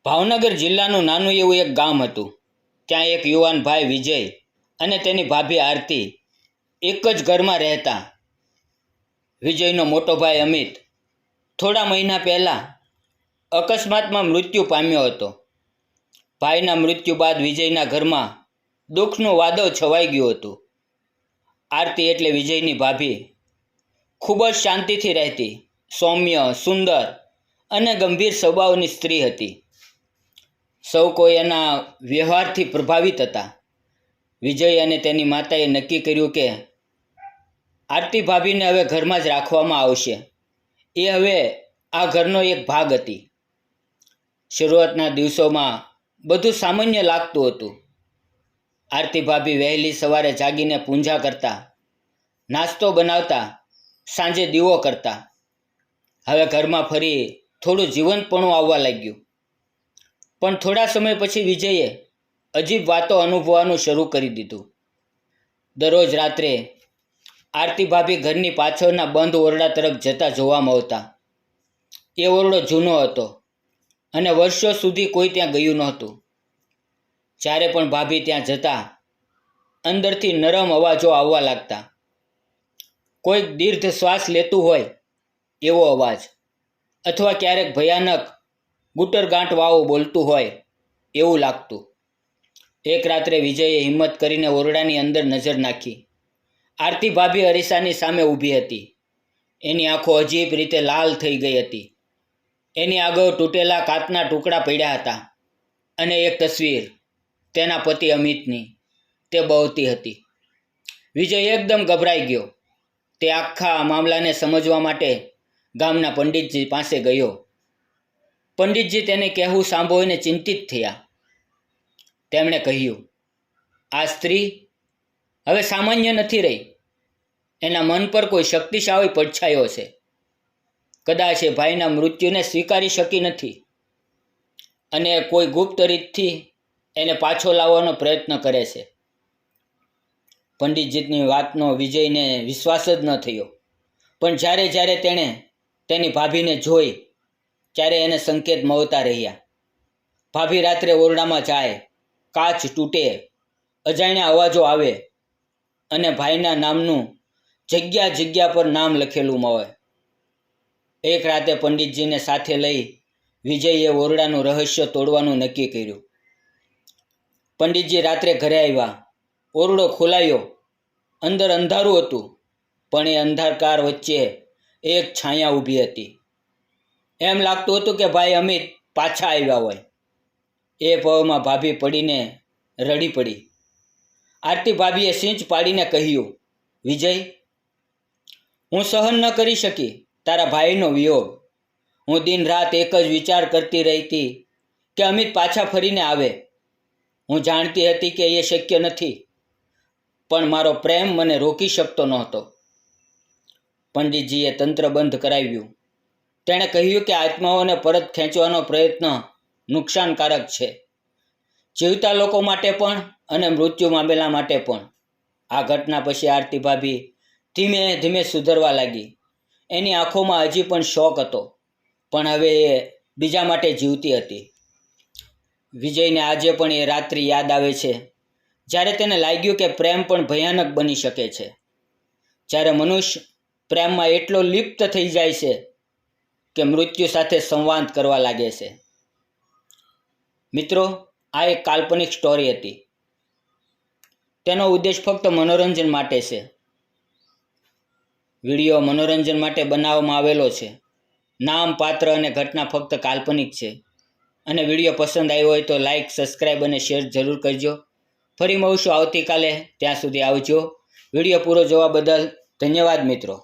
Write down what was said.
ભાવનગર જિલ્લાનું નાનું એવું એક ગામ હતું. ત્યાં એક યુવાન ભાઈ વિજય અને તેની ભાભી આરતી એક જ ઘરમાં રહેતા. વિજયનો મોટો ભાઈ અમિત થોડા મહિના પહેલાં અકસ્માતમાં મૃત્યુ પામ્યો હતો. ભાઈના મૃત્યુ બાદ વિજયના ઘરમાં દુઃખનું વાદળ છવાઈ ગયું હતું. આરતી એટલે વિજયની ભાભી ખૂબ જ શાંતિથી રહેતી, સૌમ્ય, સુંદર અને ગંભીર સ્વભાવની સ્ત્રી હતી. સૌ કોઈ એના વ્યવહારથી પ્રભાવિત હતા. વિજય અને તેની માતાએ નક્કી કર્યું કે આરતી ભાભીને હવે ઘરમાં જ રાખવામાં આવશે. એ હવે આ ઘરનો એક ભાગ હતી. શરૂઆતના દિવસોમાં બધું સામાન્ય લાગતું હતું. આરતી ભાભી વહેલી સવારે જાગીને પૂજા કરતા, નાસ્તો બનાવતા, સાંજે દીવો કરતા. હવે ઘરમાં ફરી થોડું જીવંતપણું આવવા લાગ્યું. પણ થોડા સમય પછી વિજયે અજીબ વાતો અનુભવવાનું શરૂ કરી દીધું. દરરોજ રાત્રે આરતી ભાભી ઘરની પાછળના બંધ ઓરડા તરફ જતા જોવા મળતા. એ ઓરડો જૂનો હતો અને વર્ષો સુધી કોઈ ત્યાં ગયું નહોતું. જ્યારે પણ ભાભી ત્યાં જતા, અંદરથી નરમ અવાજો આવવા લાગતા. કોઈક દીર્ઘ શ્વાસ લેતું હોય એવો અવાજ, અથવા ક્યારેક ભયાનક ગુટરગાંઠવાળું બોલતું હોય એવું લાગતું. એક રાત્રે વિજયે હિંમત કરીને ઓરડાની અંદર નજર નાખી. આરતી ભાભી અરીસાની સામે ઊભી હતી. એની આંખો અજીબ રીતે લાલ થઈ ગઈ હતી. એની આગળ તૂટેલા કાચના ટુકડા પડ્યા હતા અને એક તસવીર તેના પતિ અમિતની તે બળતી હતી. વિજય એકદમ ગભરાઈ ગયો. તે આખા મામલાને સમજવા માટે ગામના પંડિતજી પાસે ગયો. પંડિતજી તેને કહેવું સાંભળીને ચિંતિત થયા. તેમણે કહ્યું, આ સ્ત્રી હવે સામાન્ય નથી રહી. એના મન પર કોઈ શક્તિશાળી પડછાયો છે. કદાચ એ ભાઈના મૃત્યુને સ્વીકારી શકી નથી અને કોઈ ગુપ્ત રીતથી એને પાછો લાવવાનો પ્રયત્ન કરે છે. પંડિતજીની વાતનો વિજયને વિશ્વાસ જ ન થયો. પણ જ્યારે જ્યારે તેણે તેની ભાભીને જોઈ ત્યારે એને સંકેત મળતા રહ્યા. ભાભી રાત્રે ઓરડામાં જાય, કાચ તૂટે, અજાણ્યા અવાજો આવે અને ભાઈના નામનું જગ્યા જગ્યા પર નામ લખેલું મળે. એક રાતે પંડિતજીને સાથે લઈ વિજયે ઓરડાનું રહસ્ય તોડવાનું નક્કી કર્યું. પંડિતજી રાત્રે ઘરે આવ્યા. ઓરડો ખોલાયો. અંદર અંધારું હતું, પણ એ અંધકાર વચ્ચે એક છાયા ઊભી હતી. એમ લાગતું હતું કે ભાઈ અમિત પાછા આવ્યા હોય. એ પળમાં ભાભી પડીને રડી પડી. આરતી ભાભીએ સિંચ પાડીને કહ્યું, વિજય, હું સહન ન કરી શકી તારા ભાઈનો વિયોગ. હું દિન રાત એક જ વિચાર કરતી રહેતી કે અમિત પાછા ફરીને આવે. હું જાણતી હતી કે એ શક્ય નથી, પણ મારો પ્રેમ મને રોકી શકતો નહોતો. પંડિતજીએ તંત્ર બંધ કરાવ્યું. તેણે કહ્યું કે આત્માઓને પરત ખેંચવાનો પ્રયત્ન નુકસાનકારક છે, જીવતા લોકો માટે પણ અને મૃત્યુ પામેલા માટે પણ. આ ઘટના પછી આરતી ભાભી ધીમે ધીમે સુધરવા લાગી. એની આંખોમાં હજી પણ શોક હતો, પણ હવે એ બીજા માટે જીવતી હતી. વિજયને આજે પણ એ રાત્રિ યાદ આવે છે, જ્યારે તેને લાગ્યું કે પ્રેમ પણ ભયાનક બની શકે છે. જ્યારે મનુષ્ય પ્રેમમાં એટલો લિપ્ત થઈ જાય છે કે મૃત્યુ સાથે સંવાદ કરવા લાગે છે. મિત્રો, આ એક કાલ્પનિક સ્ટોરી હતી. તેનો ઉદ્દેશ ફક્ત મનોરંજન માટે છે. વિડીયો મનોરંજન માટે બનાવવામાં આવેલો છે. નામ, પાત્ર અને ઘટના ફક્ત કાલ્પનિક છે. અને વિડીયો પસંદ આવ્યો હોય તો લાઈક, સબસ્ક્રાઈબ અને શેર જરૂર કરજો. ફરી મળીશું આવતીકાલે. ત્યાં સુધી આવજો. વિડીયો પૂરો જોવા બદલ ધન્યવાદ મિત્રો.